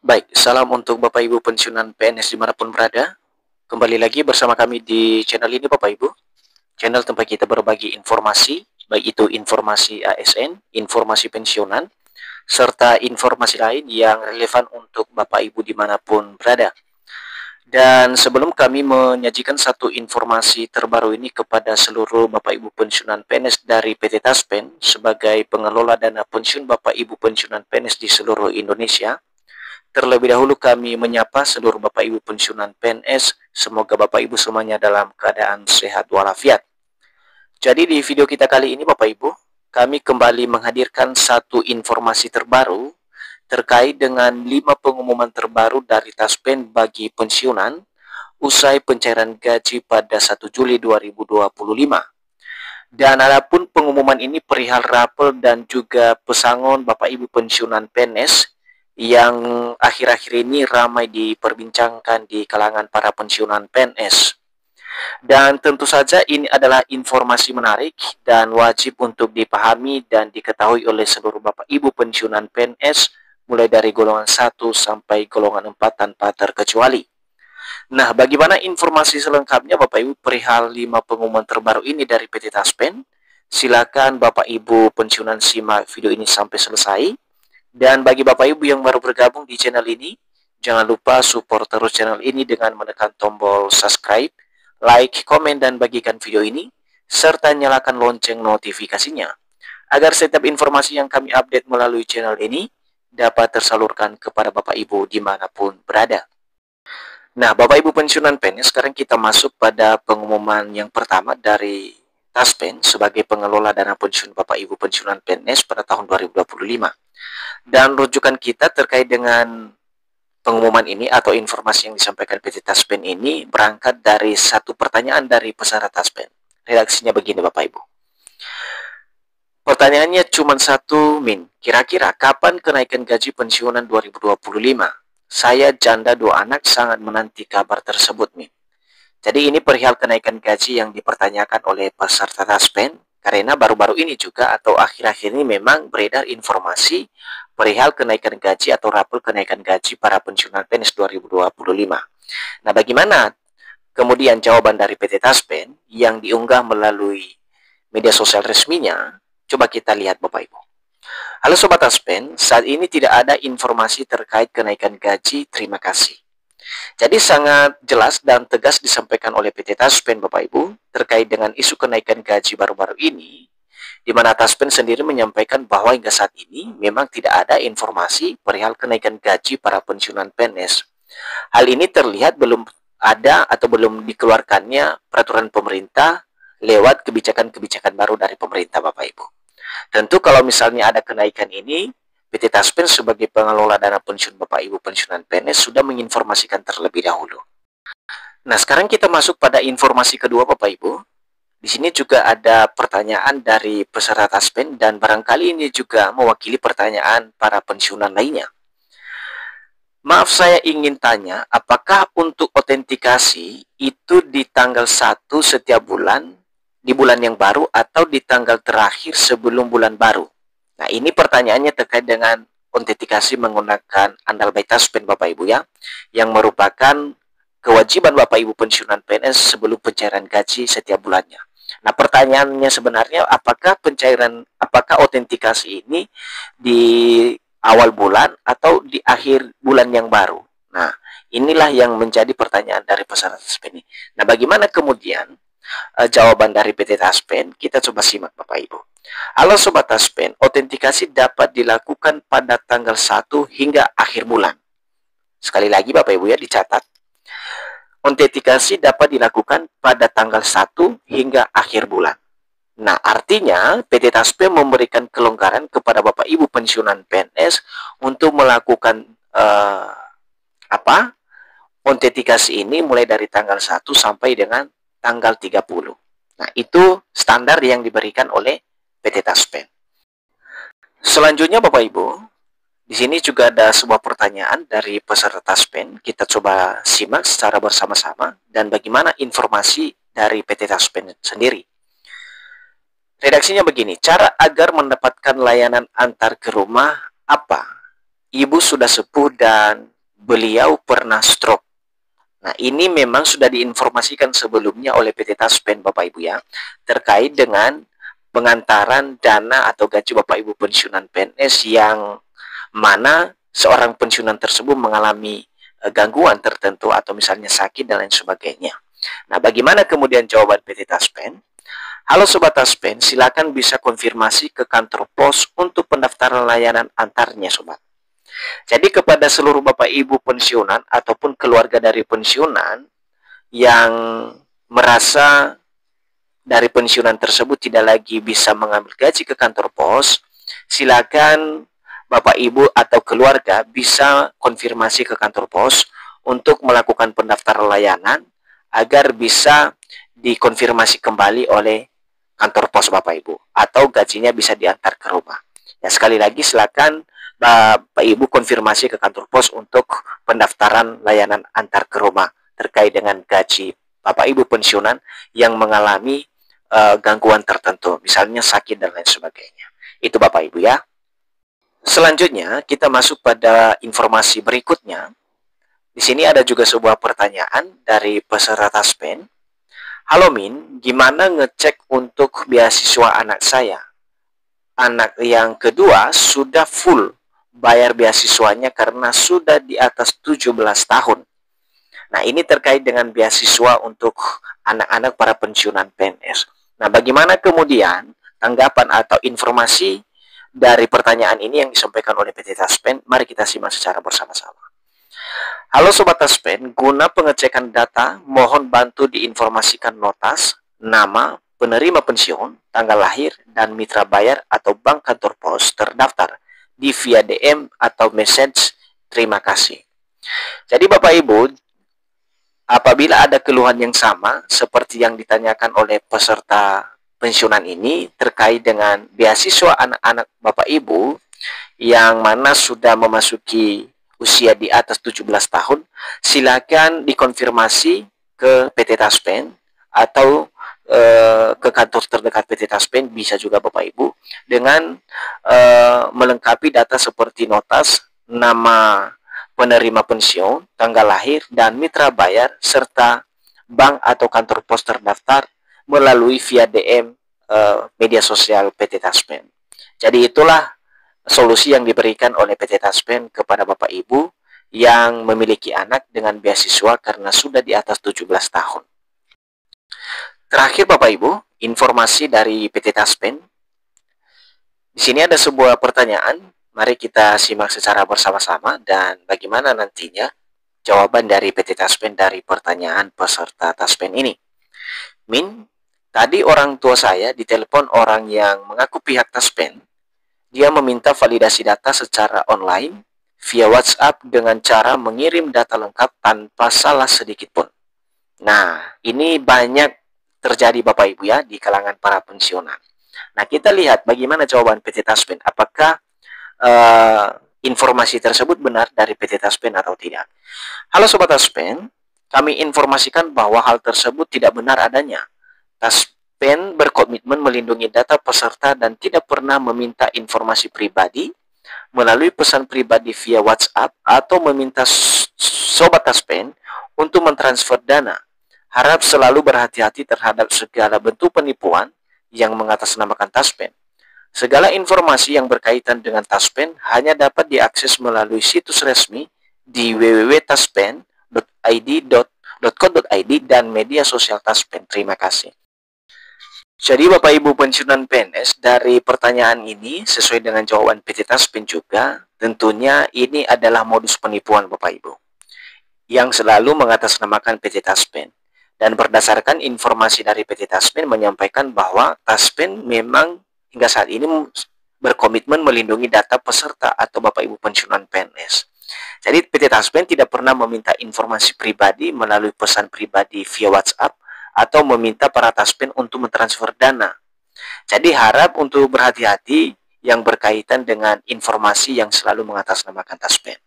Baik, salam untuk Bapak Ibu pensiunan PNS dimanapun berada. Kembali lagi bersama kami di channel ini Bapak Ibu. Channel tempat kita berbagi informasi, baik itu informasi ASN, informasi pensiunan, serta informasi lain yang relevan untuk Bapak Ibu dimanapun berada. Dan sebelum kami menyajikan satu informasi terbaru ini kepada seluruh Bapak Ibu pensiunan PNS dari PT Taspen sebagai pengelola dana pensiun Bapak Ibu pensiunan PNS di seluruh Indonesia, terlebih dahulu kami menyapa seluruh Bapak Ibu pensiunan PNS, semoga Bapak Ibu semuanya dalam keadaan sehat walafiat. Jadi di video kita kali ini Bapak Ibu, kami kembali menghadirkan satu informasi terbaru terkait dengan 5 pengumuman terbaru dari Taspen bagi pensiunan usai pencairan gaji pada 1 Juli 2025. Dan adapun pengumuman ini perihal rapel dan juga pesangon Bapak Ibu pensiunan PNS yang akhir-akhir ini ramai diperbincangkan di kalangan para pensiunan PNS. Dan tentu saja ini adalah informasi menarik dan wajib untuk dipahami dan diketahui oleh seluruh Bapak Ibu pensiunan PNS mulai dari golongan 1 sampai golongan 4 tanpa terkecuali. Nah, bagaimana informasi selengkapnya Bapak Ibu perihal 5 pengumuman terbaru ini dari PT Taspen? Silakan Bapak Ibu pensiunan simak video ini sampai selesai. Dan bagi Bapak Ibu yang baru bergabung di channel ini, jangan lupa support terus channel ini dengan menekan tombol subscribe, like, komen, dan bagikan video ini, serta nyalakan lonceng notifikasinya, agar setiap informasi yang kami update melalui channel ini dapat tersalurkan kepada Bapak Ibu dimanapun berada. Nah, Bapak Ibu pensiunan PNS, sekarang kita masuk pada pengumuman yang pertama dari Taspen sebagai pengelola dana pensiun Bapak Ibu pensiunan PNS pada tahun 2025. Dan rujukan kita terkait dengan pengumuman ini atau informasi yang disampaikan PT Taspen ini berangkat dari satu pertanyaan dari peserta Taspen. Redaksinya begini Bapak Ibu. Pertanyaannya cuma satu, Min. Kira-kira kapan kenaikan gaji pensiunan 2025? Saya janda 2 anak sangat menanti kabar tersebut, Min. Jadi ini perihal kenaikan gaji yang dipertanyakan oleh peserta Taspen, karena baru-baru ini juga atau akhir-akhir ini memang beredar informasi perihal kenaikan gaji atau rapel kenaikan gaji para pensiunan PNS 2025. Nah, bagaimana kemudian jawaban dari PT Taspen yang diunggah melalui media sosial resminya? Coba kita lihat Bapak Ibu. Halo Sobat Taspen, saat ini tidak ada informasi terkait kenaikan gaji, terima kasih. Jadi sangat jelas dan tegas disampaikan oleh PT Taspen Bapak Ibu terkait dengan isu kenaikan gaji baru-baru ini, di mana Taspen sendiri menyampaikan bahwa hingga saat ini memang tidak ada informasi perihal kenaikan gaji para pensiunan PNS. Hal ini terlihat belum ada atau belum dikeluarkannya peraturan pemerintah lewat kebijakan-kebijakan baru dari pemerintah Bapak Ibu. Tentu kalau misalnya ada kenaikan ini, PT Taspen sebagai pengelola dana pensiun Bapak Ibu pensiunan PNS sudah menginformasikan terlebih dahulu. Nah, sekarang kita masuk pada informasi kedua Bapak Ibu. Di sini juga ada pertanyaan dari peserta Taspen dan barangkali ini juga mewakili pertanyaan para pensiunan lainnya. Maaf, saya ingin tanya, apakah untuk autentikasi itu di tanggal 1 setiap bulan, di bulan yang baru, atau di tanggal terakhir sebelum bulan baru? Nah, ini pertanyaannya terkait dengan autentikasi menggunakan Andal by Taspen Bapak Ibu ya, yang merupakan kewajiban Bapak Ibu pensiunan PNS sebelum pencairan gaji setiap bulannya. Nah, pertanyaannya sebenarnya apakah autentikasi ini di awal bulan atau di akhir bulan yang baru? Nah, inilah yang menjadi pertanyaan dari peserta Taspen ini. Nah, bagaimana kemudian jawaban dari PT Taspen? Kita coba simak Bapak Ibu. Halo Sobat Taspen, autentikasi dapat dilakukan pada tanggal 1 hingga akhir bulan. Sekali lagi Bapak Ibu ya, dicatat. Autentikasi dapat dilakukan pada tanggal 1 hingga akhir bulan. Nah, artinya PT Taspen memberikan kelonggaran kepada Bapak Ibu pensiunan PNS untuk melakukan autentikasi ini mulai dari tanggal 1 sampai dengan tanggal 30. Nah, itu standar yang diberikan oleh PT Taspen. Selanjutnya Bapak Ibu, di sini juga ada sebuah pertanyaan dari peserta Taspen. Kita coba simak secara bersama-sama dan bagaimana informasi dari PT Taspen sendiri. Redaksinya begini, cara agar mendapatkan layanan antar ke rumah apa? Ibu sudah sepuh dan beliau pernah stroke. Nah, ini memang sudah diinformasikan sebelumnya oleh PT Taspen, Bapak Ibu ya, terkait dengan pengantaran dana atau gaji Bapak Ibu pensiunan PNS yang mana seorang pensiunan tersebut mengalami gangguan tertentu atau misalnya sakit dan lain sebagainya. Nah, bagaimana kemudian jawaban PT Taspen? Halo Sobat Taspen, silakan bisa konfirmasi ke kantor pos untuk pendaftaran layanan antarnya, Sobat. Jadi kepada seluruh Bapak Ibu pensiunan ataupun keluarga dari pensiunan yang merasa dari pensiunan tersebut tidak lagi bisa mengambil gaji ke kantor pos, silakan Bapak Ibu atau keluarga bisa konfirmasi ke kantor pos untuk melakukan pendaftaran layanan agar bisa dikonfirmasi kembali oleh kantor pos Bapak Ibu atau gajinya bisa diantar ke rumah. Ya, sekali lagi silakan Bapak Ibu konfirmasi ke kantor pos untuk pendaftaran layanan antar ke rumah terkait dengan gaji Bapak Ibu pensiunan yang mengalami gangguan tertentu, misalnya sakit dan lain sebagainya. Itu Bapak Ibu ya. Selanjutnya kita masuk pada informasi berikutnya. Di sini ada juga sebuah pertanyaan dari peserta Taspen. Halo Min, gimana ngecek untuk beasiswa anak saya? Anak yang kedua sudah full bayar beasiswanya karena sudah di atas 17 tahun. Nah, ini terkait dengan beasiswa untuk anak-anak para pensiunan PNS. Nah, bagaimana kemudian tanggapan atau informasi dari pertanyaan ini yang disampaikan oleh PT Taspen? Mari kita simak secara bersama-sama. Halo Sobat Taspen, guna pengecekan data, mohon bantu diinformasikan notas, nama, penerima pensiun, tanggal lahir, dan mitra bayar atau bank kantor pos terdaftar di via DM atau message. Terima kasih. Jadi Bapak Ibu, apabila ada keluhan yang sama seperti yang ditanyakan oleh peserta pensiunan ini terkait dengan beasiswa anak-anak Bapak Ibu yang mana sudah memasuki usia di atas 17 tahun, silakan dikonfirmasi ke PT Taspen atau ke kantor terdekat PT Taspen, bisa juga Bapak Ibu, dengan melengkapi data seperti notas, nama penerima pensiun, tanggal lahir, dan mitra bayar, serta bank atau kantor pos terdaftar melalui via DM media sosial PT Taspen. Jadi itulah solusi yang diberikan oleh PT Taspen kepada Bapak Ibu yang memiliki anak dengan beasiswa karena sudah di atas 17 tahun. Terakhir Bapak Ibu, informasi dari PT Taspen. Di sini ada sebuah pertanyaan, mari kita simak secara bersama-sama dan bagaimana nantinya jawaban dari PT Taspen dari pertanyaan peserta Taspen ini. Min, tadi orang tua saya ditelepon orang yang mengaku pihak Taspen. Dia meminta validasi data secara online via WhatsApp dengan cara mengirim data lengkap tanpa salah sedikit pun. Nah, ini banyak terjadi Bapak Ibu ya di kalangan para pensiunan. Nah, kita lihat bagaimana jawaban PT Taspen. Apakah informasi tersebut benar dari PT Taspen atau tidak? Halo Sobat Taspen, kami informasikan bahwa hal tersebut tidak benar adanya. Taspen berkomitmen melindungi data peserta dan tidak pernah meminta informasi pribadi melalui pesan pribadi via WhatsApp atau meminta Sobat Taspen untuk mentransfer dana. Harap selalu berhati-hati terhadap segala bentuk penipuan yang mengatasnamakan Taspen. Segala informasi yang berkaitan dengan Taspen hanya dapat diakses melalui situs resmi di www.taspen.id.co.id dan media sosial Taspen. Terima kasih. Jadi Bapak Ibu pensiunan PNS, dari pertanyaan ini sesuai dengan jawaban PT Taspen juga, tentunya ini adalah modus penipuan Bapak Ibu yang selalu mengatasnamakan PT Taspen. Dan berdasarkan informasi dari PT Taspen menyampaikan bahwa Taspen memang hingga saat ini berkomitmen melindungi data peserta atau Bapak Ibu pensiunan PNS. Jadi PT Taspen tidak pernah meminta informasi pribadi melalui pesan pribadi via WhatsApp atau meminta para Taspen untuk mentransfer dana. Jadi harap untuk berhati-hati yang berkaitan dengan informasi yang selalu mengatasnamakan Taspen.